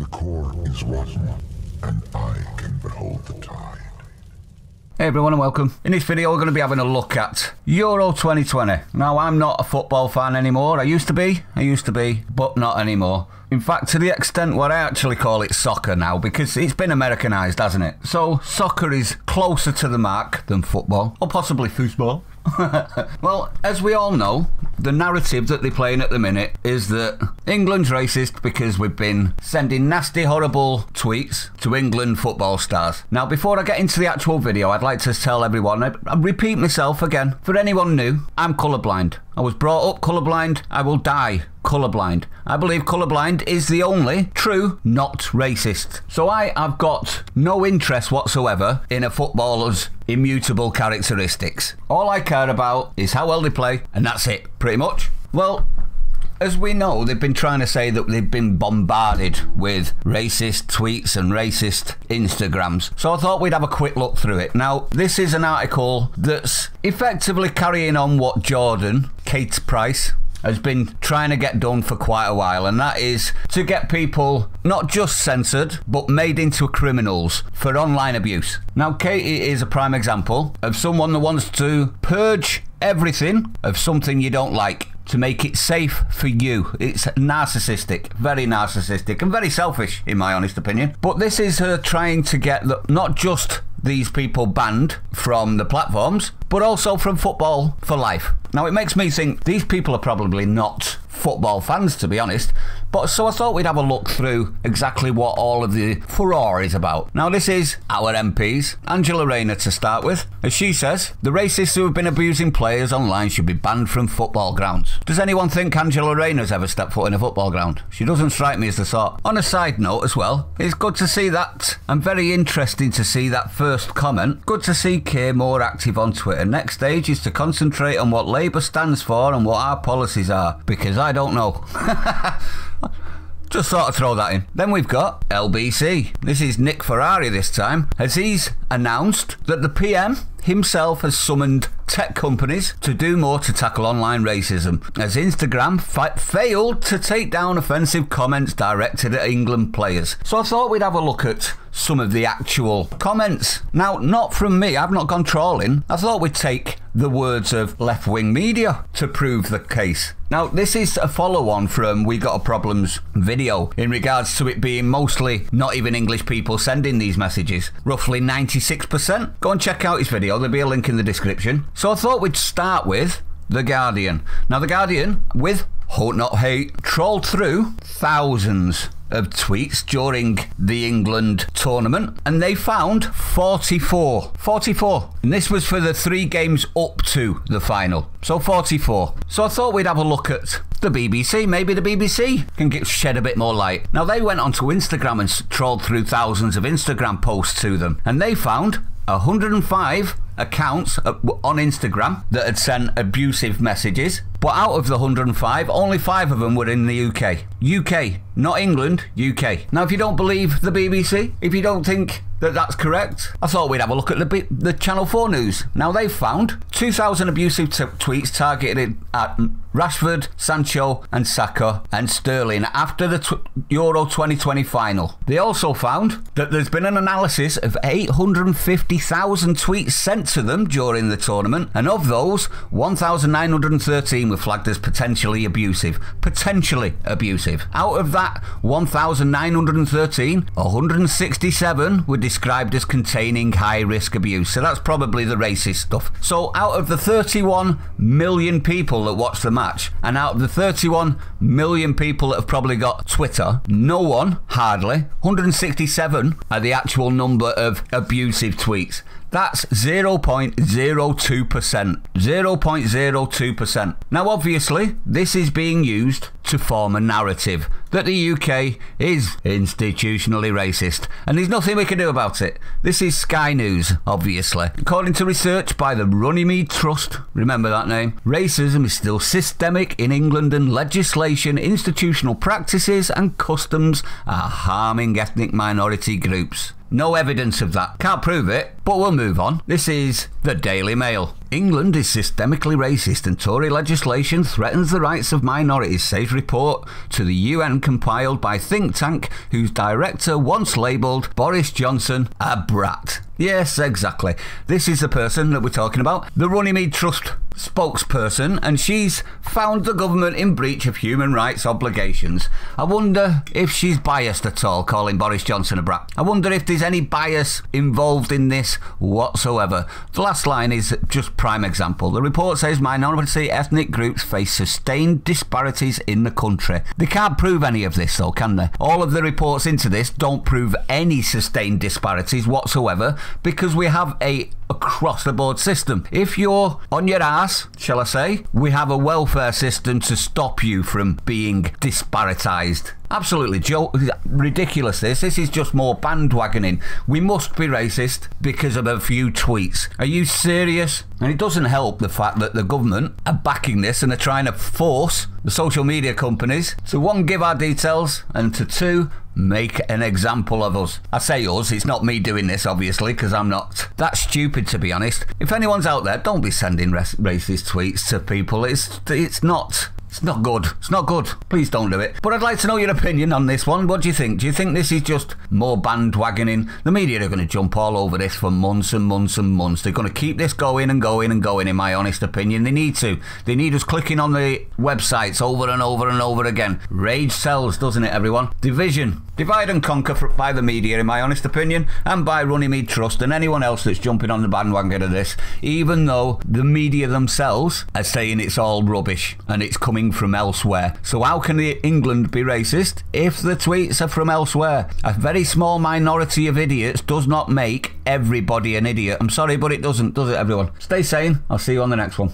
The core is rotten, and I can behold the tide. Hey everyone and welcome. In this video we're going to be having a look at Euro 2020. Now I'm not a football fan anymore. I used to be, but not anymore. In fact, to the extent where I actually call it soccer now, because it's been Americanized, hasn't it? So soccer is closer to the mark than football, or possibly foosball. Well, as we all know, the narrative that they're playing at the minute is that England's racist because we've been sending nasty, horrible tweets to England football stars. Now, before I get into the actual video, I'd like to tell everyone, I repeat myself again, for anyone new, I'm colourblind. I was brought up colourblind, I will die colourblind. I believe colourblind is the only true not racist. So I have got no interest whatsoever in a footballer's immutable characteristics. All I care about is how well they play, and that's it, pretty much. Well, as we know, they've been trying to say that they've been bombarded with racist tweets and racist Instagrams. So I thought we'd have a quick look through it. Now, this is an article that's effectively carrying on what Jordan, Kate Price, has been trying to get done for quite a while, and that is to get people not just censored but made into criminals for online abuse. Now Katie is a prime example of someone that wants to purge everything of something you don't like to make it safe for you. It's narcissistic, very narcissistic, and very selfish in my honest opinion. But this is her trying to get not just these people banned from the platforms, but also from football for life. Now it makes me think these people are probably not football fans, to be honest, but so I thought we'd have a look through exactly what all of the furore is about. Now this is our MPs, Angela Rayner to start with. As she says, the racists who have been abusing players online should be banned from football grounds. Does anyone think Angela Rayner's ever stepped foot in a football ground? She doesn't strike me as the sort. On a side note as well, it's good to see that, and very interesting to see that first comment. Good to see Kay more active on Twitter. Next stage is to concentrate on what Labour stands for and what our policies are, because I don't know. Just thought I'd throw that in. Then we've got LBC. This is Nick Ferrari this time, as he's announced that the PM himself has summoned tech companies to do more to tackle online racism, as Instagram failed to take down offensive comments directed at England players. So I thought we'd have a look at some of the actual comments. Now, not from me, I've not gone trawling. I thought we'd take the words of left-wing media to prove the case. Now, this is a follow-on from We Got a Problems video in regards to it being mostly not even English people sending these messages. Roughly 96%. Go and check out his video, there'll be a link in the description. So I thought we'd start with The Guardian. Now, The Guardian, with Hope Not Hate, trolled through thousands of tweets during the England tournament, and they found 44. And this was for the 3 games up to the final. So 44. So I thought we'd have a look at the BBC. Maybe the BBC can shed a bit more light. Now they went onto Instagram and trolled through thousands of Instagram posts to them, and they found 105 accounts on Instagram that had sent abusive messages, but out of the 105, only 5 of them were in the UK, not England, UK. Now if you don't believe the BBC, if you don't think that that's correct, I thought we'd have a look at the Channel 4 news. Now they've found 2,000 abusive tweets targeted at Rashford, Sancho and Saka and Sterling after the Euro 2020 final. They also found that there's been an analysis of 850,000 tweets sent to them during the tournament, and of those, 1,913 were flagged as potentially abusive. Out of that 1,913, 167 were described as containing high-risk abuse. So that's probably the racist stuff. So out of the 31 million people that watched the match, and out of the 31 million people that have probably got Twitter, no one, hardly, 167 are the actual number of abusive tweets. That's 0.02%. 0.02%. Now obviously, this is being used to form a narrative that the UK is institutionally racist, and there's nothing we can do about it. This is Sky News, obviously. According to research by the Runnymede Trust, remember that name, racism is still systemic in England, and legislation, institutional practices and customs are harming ethnic minority groups. No evidence of that. Can't prove it, But we'll move on. This is the Daily Mail. England is systemically racist and Tory legislation threatens the rights of minorities, says report to the UN compiled by think tank whose director once labelled Boris Johnson a brat. Yes, exactly. This is the person that we're talking about, the Runnymede Trust spokesperson, and she's found the government in breach of human rights obligations. I wonder if she's biased at all, calling Boris Johnson a brat. I wonder if there's any bias involved in this whatsoever. The last line is just prime example. The report says minority ethnic groups face sustained disparities in the country. They can't prove any of this though, can they? All of the reports into this don't prove any sustained disparities whatsoever, because we have a across the board system. If you're on your ass, shall I say, we have a welfare system to stop you from being disparitized. Absolutely ridiculous this is just more bandwagoning. We must be racist because of a few tweets. Are you serious? And it doesn't help the fact that the government are backing this and are trying to force the social media companies to, one, give our details, and to, two, make an example of us. I say us, it's not me doing this obviously, because I'm not that stupid, to be honest. If anyone's out there, don't be sending racist tweets to people. It's not good. It's not good. Please don't do it. But I'd like to know your opinion on this one. What do you think? Do you think this is just more bandwagoning? The media are going to jump all over this for months and months and months. They're going to keep this going and going and going, in my honest opinion. They need to. They need us clicking on the websites over and over and over again. Rage sells, doesn't it, everyone? Division. Divide and conquer by the media, in my honest opinion, and by Runnymede Trust and anyone else that's jumping on the bandwagon of this, even though the media themselves are saying it's all rubbish and it's coming from elsewhere. So how can England be racist if the tweets are from elsewhere? A very small minority of idiots does not make everybody an idiot. I'm sorry, but it doesn't, does it, everyone? Stay sane. I'll see you on the next one.